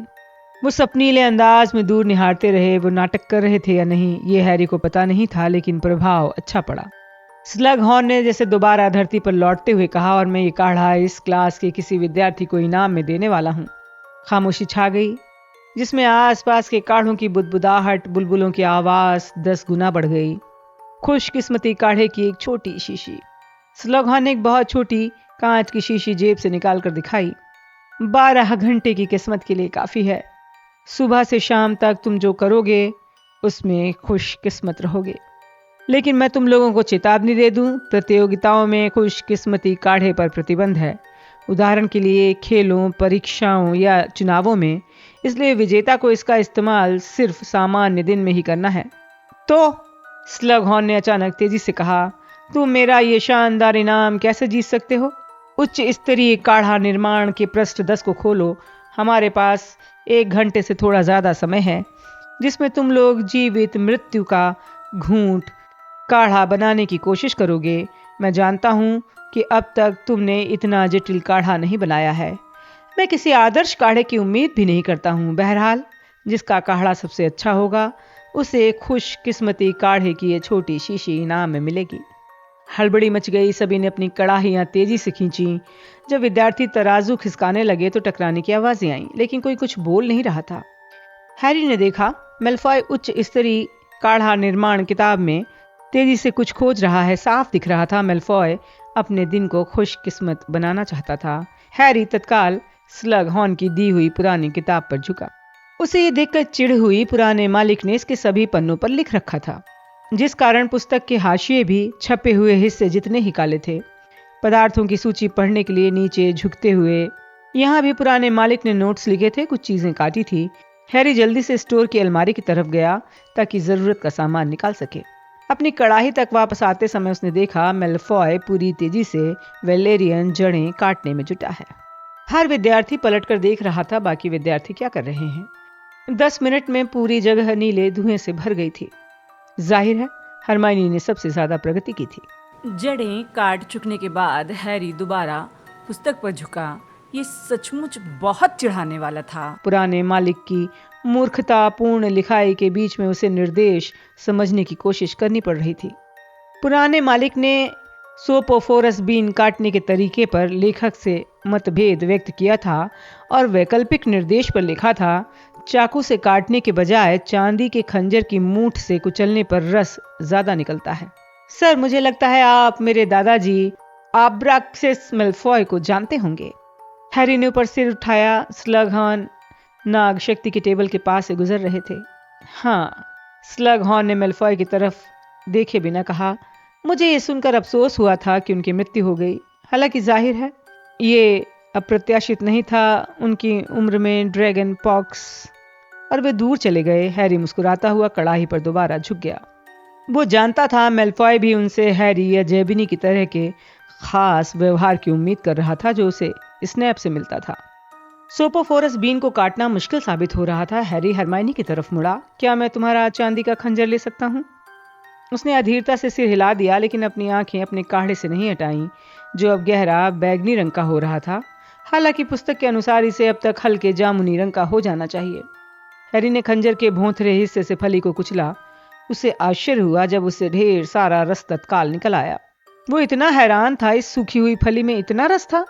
वो सपनीले अंदाज में दूर निहारते रहे। वो नाटक कर रहे थे या नहीं, ये हैरी को पता नहीं था, लेकिन प्रभाव अच्छा पड़ा। स्लगहॉर्न ने जैसे दोबारा धरती पर लौटते हुए कहा, और मैं ये काढ़ा इस क्लास के किसी विद्यार्थी को इनाम में देने वाला हूँ। खामोशी छा गई, जिसमें आसपास के काढ़ों की बुदबुदाहट, बुलबुलों की आवाज 10 गुना बढ़ गई। खुशकिस्मती काढ़े की एक छोटी शीशी। स्लगहॉर्न ने एक बहुत छोटी कांच की शीशी जेब से निकाल कर दिखाई। 12 घंटे की किस्मत के लिए काफी है। सुबह से शाम तक तुम जो करोगे, उसमें खुशकिस्मत रहोगे। लेकिन मैं तुम लोगों को चेतावनी दे दूं, प्रतियोगिताओं में खुशकिस्मती काढ़े पर प्रतिबंध है। उदाहरण के लिए खेलों, परीक्षाओं या चुनावों में। इसलिए विजेता को इसका इस्तेमाल सिर्फ सामान्य दिन में ही करना है। तो स्लगहॉर्न ने अचानक तेजी से कहा, तुम मेरा ये शानदार इनाम कैसे जीत सकते हो? उच्च स्तरीय काढ़ा निर्माण के पृष्ठ 10 को खोलो। हमारे पास 1 घंटे से थोड़ा ज्यादा समय है, जिसमें तुम लोग जीवित मृत्यु का घूंट काढ़ा बनाने की कोशिश करोगे। मैं जानता हूं कि अब तक तुमने इतना जटिल काढ़ा नहीं बनाया है। मैं किसी आदर्श काढ़े की उम्मीद भी नहीं करता हूं। बहरहाल, जिसका काढ़ा सबसे अच्छा होगा, उसे खुशकिस्मती काढ़े की ये छोटी शीशी इनाम में मिलेगी। हड़बड़ी मच गई। सभी ने अपनी कड़ाहियां तेजी से खींची। जब विद्यार्थी तराजू खिसकाने लगे तो टकराने की आवाजें आईं, लेकिन कोई कुछ बोल नहीं रहा था। हैरी ने देखा, मेलफॉय उच्च स्तरीय काढ़ा निर्माण किताब में तेजी से कुछ खोज रहा है। साफ दिख रहा था मेलफॉय अपने दिन को खुशकिस्मत बनाना चाहता था। हैरी तत्काल स्लगहॉर्न की दी हुई पुरानी किताब पर झुका। उसे ये देखकर चिढ़ हुई। पुराने मालिक ने इसके सभी पन्नों पर लिख रखा था, जिस कारण पुस्तक के हाशिए भी छपे हुए हिस्से जितने ही काले थे। पदार्थों की सूची पढ़ने के लिए नीचे झुकते हुए यहाँ भी पुराने मालिक ने नोट्स लिखे थे, कुछ चीजें काटी थी। हैरी जल्दी से स्टोर की अलमारी की तरफ गया ताकि जरूरत का सामान निकाल सके। अपनी कड़ाही तक वापस आते समय उसने देखा मेलफॉय पूरी तेजी से वेलेरियन जड़ें काटने में जुटा है। हर विद्यार्थी पलटकर देख रहा था, बाकी विद्यार्थी क्या कर रहे हैं। 10 मिनट में पूरी जगह नीले धुएं से भर गई थी। जाहिर है, हरमाइनी ने सबसे ज्यादा प्रगति की थी। जड़ें काट चुकने के बाद हैरी दोबारा पुस्तक पर झुका। ये सचमुच बहुत चिढ़ाने वाला था। पुराने मालिक की मूर्खतापूर्ण लिखाई के बीच में उसे निर्देश समझने की कोशिश करनी पड़ रही थी। पुराने मालिक ने सोपोफोरस बीन काटने के तरीके पर लेखक से मतभेद व्यक्त किया था और वैकल्पिक निर्देश पर लिखा था, चाकू से काटने के बजाय चांदी के खंजर की मूठ से कुचलने पर रस ज्यादा निकलता है। सर, मुझे लगता है आप मेरे दादाजी आब्राक्सिस मेल्फॉय को जानते होंगे। हैरी ने ऊपर सिर उठाया। स्लगहॉर्न नाग शक्ति के टेबल के पास से गुजर रहे थे। हाँ, स्लगहॉर्न ने मेल्फॉय की तरफ देखे बिना कहा। मुझे ये सुनकर अफसोस हुआ था कि उनकी मृत्यु हो गई। हालांकि जाहिर है ये अप्रत्याशित नहीं था। उनकी उम्र में ड्रैगन पॉक्स, और वे दूर चले गए। हैरी मुस्कुराता हुआ कड़ाही पर दोबारा झुक गया। वो जानता था मेल्फॉय भी उनसे हैरी या जेबिनी की तरह के खास व्यवहार की उम्मीद कर रहा था जो उसे स्नैप से मिलता था। सोपोफोरस बीन को काटना मुश्किल साबित हो रहा था। हैरी हरमाइनी की तरफ मुड़ा। क्या मैं तुम्हारा चांदी का खंजर ले सकता हूँ? उसने अधीरता से सिर हिला दिया, लेकिन अपनी आंखें अपने काढ़े से नहीं हटाईं, जो अब गहरा बैगनी रंग का हो रहा था। हालांकि पुस्तक के अनुसार इसे अब तक हल्के जामुनी रंग का हो जाना चाहिए। हैरी ने खंजर के भोंथरे हिस्से से फली को कुचला। उसे आश्चर्य हुआ जब उससे ढेर सारा रस तत्काल निकल आया। वो इतना हैरान था, इस सूखी हुई फली में इतना रस था।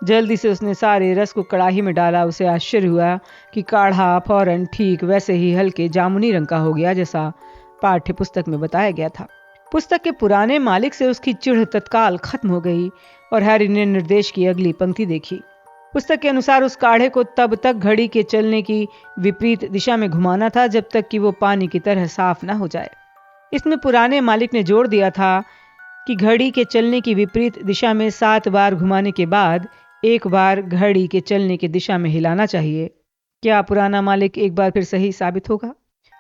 जल्दी से उसने सारे रस को कड़ाही में डाला। उसे आश्चर्य हुआ कि काढ़ा फौरन ठीक वैसे ही हल्के जामुनी रंग का हो गया जैसा पाठ्य पुस्तक में बताया गया था। पुस्तक के पुराने मालिक से उसकी चिढ़ तत्काल खत्म हो गई और हैरी ने निर्देश की अगली पंक्ति देखी। पुस्तक के अनुसार उस काढ़े को तब तक घड़ी के चलने की विपरीत दिशा में घुमाना था जब तक कि वो पानी की तरह साफ न हो जाए। इसमें पुराने मालिक ने जोड़ दिया था कि घड़ी के चलने की विपरीत दिशा में 7 बार घुमाने के बाद एक बार घड़ी के चलने की दिशा में हिलाना चाहिए। क्या पुराना मालिक एक बार फिर सही साबित होगा?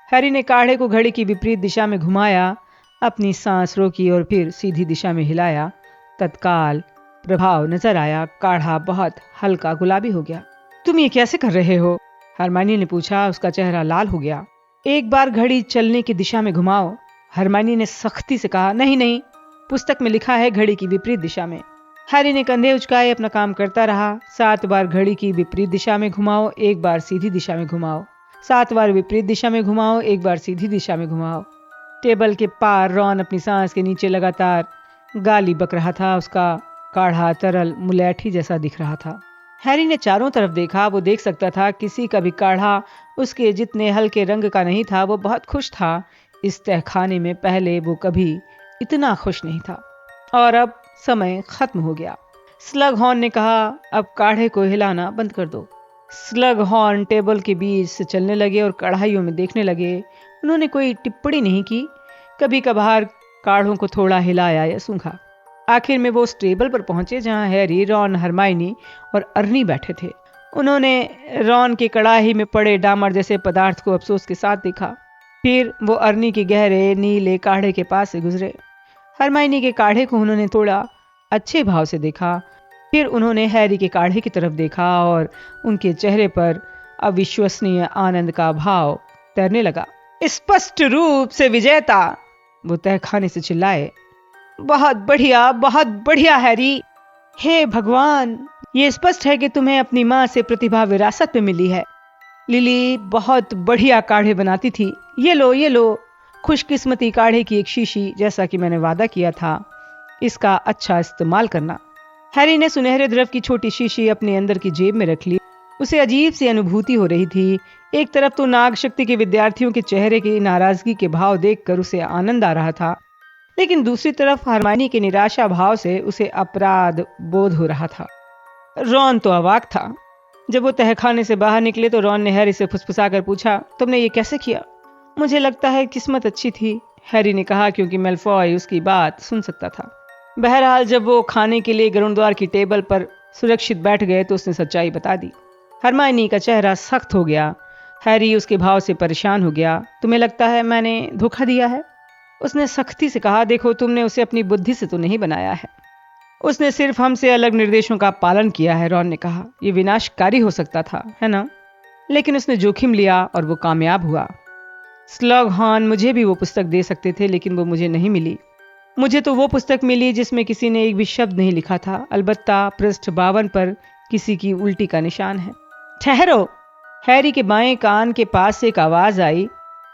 हैरी ने काढ़े को घड़ी की विपरीत दिशा में घुमाया, अपनी सांस रोकी और फिर सीधी दिशा में हिलाया। तत्काल प्रभाव नजर आया। काढ़ा बहुत हल्का गुलाबी हो गया। तुम ये कैसे कर रहे हो? हरमाइनी ने पूछा। उसका चेहरा लाल हो गया। एक बार घड़ी चलने की दिशा में घुमाओ, हरमाइनी ने सख्ती से कहा। नहीं नहीं, पुस्तक में लिखा है घड़ी की विपरीत दिशा में। हैरी ने कंधे उचकाए अपना काम करता रहा। 7 बार घड़ी की विपरीत दिशा में घुमाओ, एक बार सीधी दिशा में घुमाओ। 7 बार विपरीत दिशा में घुमाओ, एक बार सीधी दिशा में घुमाओ। टेबल के पार रॉन अपनी सांस के नीचे लगातार गाली बक रहा था। उसका काढ़ा तरल मुलैठी जैसा दिख रहा था। हैरी ने चारों तरफ देखा। वो देख सकता था किसी का भी काढ़ा उसके जितने हल्के रंग का नहीं था। वो बहुत खुश था। इस तहखाने में पहले वो कभी इतना खुश नहीं था। और अब समय खत्म हो गया। स्लगहॉर्न ने कहा, अब काढ़े को हिलाना बंद कर दो। स्लगहॉर्न टेबल के बीच से चलने लगे और कढ़ाइयों में देखने लगे। उन्होंने कोई टिप्पणी नहीं की। कभी कभार काढ़ों को थोड़ा हिलाया या सूंघा। आखिर में वो उस टेबल पर पहुंचे जहां हैरी, रॉन, हरमाइनी और अर्नी बैठे थे। उन्होंने रॉन की कड़ाही में पड़े डामर जैसे पदार्थ को अफसोस के साथ देखा। फिर वो अर्नी के गहरे नीले काढ़े के पास से गुजरे। हरमाइनी के काढ़े को उन्होंने थोड़ा अच्छे भाव से देखा। फिर उन्होंने हैरी के काढ़े की तरफ देखा और उनके चेहरे पर अविश्वसनीय आनंद का भाव तैरने लगा। स्पष्ट रूप से विजेता, वो तहखाने से चिल्लाए। बहुत बढ़िया हैरी। हे भगवान, ये स्पष्ट है कि तुम्हें अपनी माँ से प्रतिभा विरासत में मिली है। लिली बहुत बढ़िया काढ़े बनाती थी। ये लो, खुशकिस्मती काढ़े की एक शीशी, जैसा कि मैंने वादा किया था। इसका अच्छा इस्तेमाल करना। हैरी ने सुनहरे द्रव की छोटी शीशी अपने अंदर की जेब में रख ली। उसे अजीब सी अनुभूति हो रही थी। एक तरफ तो नाग शक्ति के विद्यार्थियों के चेहरे की नाराजगी के भाव देखकर उसे आनंद आ रहा था, लेकिन दूसरी तरफ हरमाइनी के निराशा भाव से उसे अपराध बोध हो रहा था। रॉन तो अवाक था। जब वो तहखाने से बाहर निकले तो रॉन ने हैरी से फुसफुसाकर पूछा, तुमने ये कैसे किया? मुझे लगता है किस्मत अच्छी थी, हैरी ने कहा, क्योंकि मेल्फॉय उसकी बात सुन सकता था। बहरहाल जब वो खाने के लिए गरुड़द्वार की टेबल पर सुरक्षित बैठ गए तो उसने सच्चाई बता दी। हरमाइनी का चेहरा सख्त हो गया। हैरी उसके भाव से परेशान हो गया। तुम्हें लगता है मैंने धोखा दिया है? उसने सख्ती से कहा। देखो, तुमने उसे अपनी बुद्धि से तो नहीं बनाया है। उसने सिर्फ हमसे अलग निर्देशों का पालन किया है, रॉन ने कहा। ये विनाशकारी हो सकता था, है ना? लेकिन उसने जोखिम लिया और वो कामयाब हुआ। स्लगहॉर्न मुझे भी वो पुस्तक दे सकते थे, लेकिन वो मुझे नहीं मिली। मुझे तो वो पुस्तक मिली जिसमें किसी ने एक भी शब्द नहीं लिखा था। अलबत्ता पृष्ठ 52 पर किसी की उल्टी का निशान है। ठहरो! हैरी के बाएं कान के पास से एक आवाज आई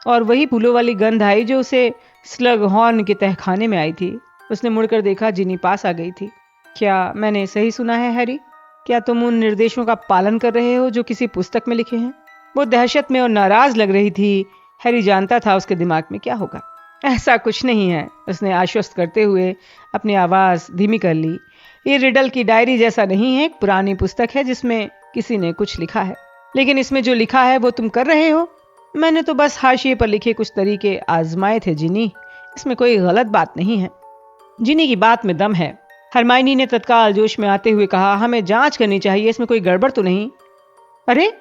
और वही फूलों वाली गंध आई जो उसे स्लगहॉर्न के तहखाने में आई थी। उसने मुड़कर देखा। जिनी पास आ गई थी। क्या मैंने सही सुना है हैरी? क्या तुम उन निर्देशों का पालन कर रहे हो जो किसी पुस्तक में लिखे हैं? वो दहशत में और नाराज लग रही थी। हैरी जानता था उसके दिमाग में क्या होगा। ऐसा कुछ नहीं है, उसने आश्वस्त करते हुए अपनी आवाज धीमी कर ली। ये रिडल की डायरी जैसा नहीं है, एक पुरानी पुस्तक है जिसमें किसी ने कुछ लिखा है, लेकिन इसमें जो लिखा है वो तुम कर रहे हो। मैंने तो बस हाशिए पर लिखे कुछ तरीके आजमाए थे जिनी, इसमें कोई गलत बात नहीं है। जिनी की बात में दम है, हरमाइनी ने तत्काल जोश में आते हुए कहा। हमें जांच करनी चाहिए, इसमें कोई गड़बड़ तो नहीं? अरे,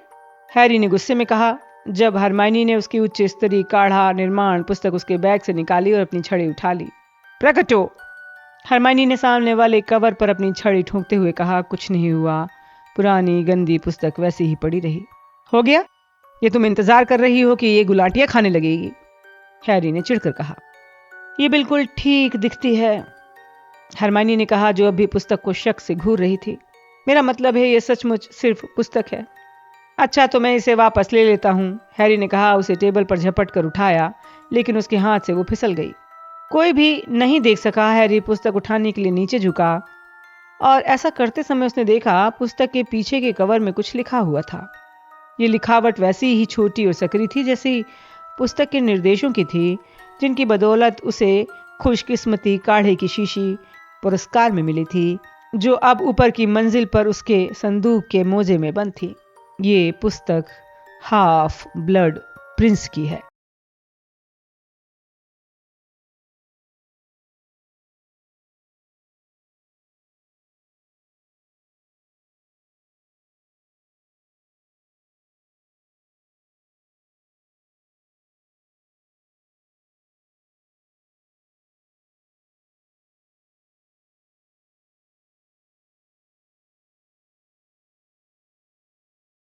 हैरी ने गुस्से में कहा जब हरमाइनी ने उसकी उच्च स्तरीय काढ़ा निर्माण पुस्तक उसके बैग से निकाली और अपनी छड़ी उठा ली। प्रकटो, हरमाइनी ने सामने वाले कवर पर अपनी छड़ी ठोंकते हुए कहा। कुछ नहीं हुआ, पुरानी गंदी पुस्तक वैसी ही पड़ी रही। हो गया, ये तुम इंतजार कर रही हो कि ये गुलाटियां खाने लगेगी? हैरी ने चिढ़कर कहा। ये बिल्कुल ठीक दिखती है, हरमाइनी ने कहा, जो अभी पुस्तक को शक से घूर रही थी। मेरा मतलब है ये सचमुच सिर्फ पुस्तक है। अच्छा, तो मैं इसे वापस ले लेता हूँ, हैरी ने कहा। उसे टेबल पर झपट कर उठाया, लेकिन उसके हाथ से वो फिसल गई। कोई भी नहीं देख सका। हैरी पुस्तक उठाने के लिए नीचे झुका और ऐसा करते समय उसने देखा पुस्तक के पीछे के कवर में कुछ लिखा हुआ था। ये लिखावट वैसी ही छोटी और सकरी थी जैसी पुस्तक के निर्देशों की थी, जिनकी बदौलत उसे खुशकिस्मती काढ़े की शीशी पुरस्कार में मिली थी, जो अब ऊपर की मंजिल पर उसके संदूक के मोजे में बंद थी। ये पुस्तक हाफ ब्लड प्रिंस की है।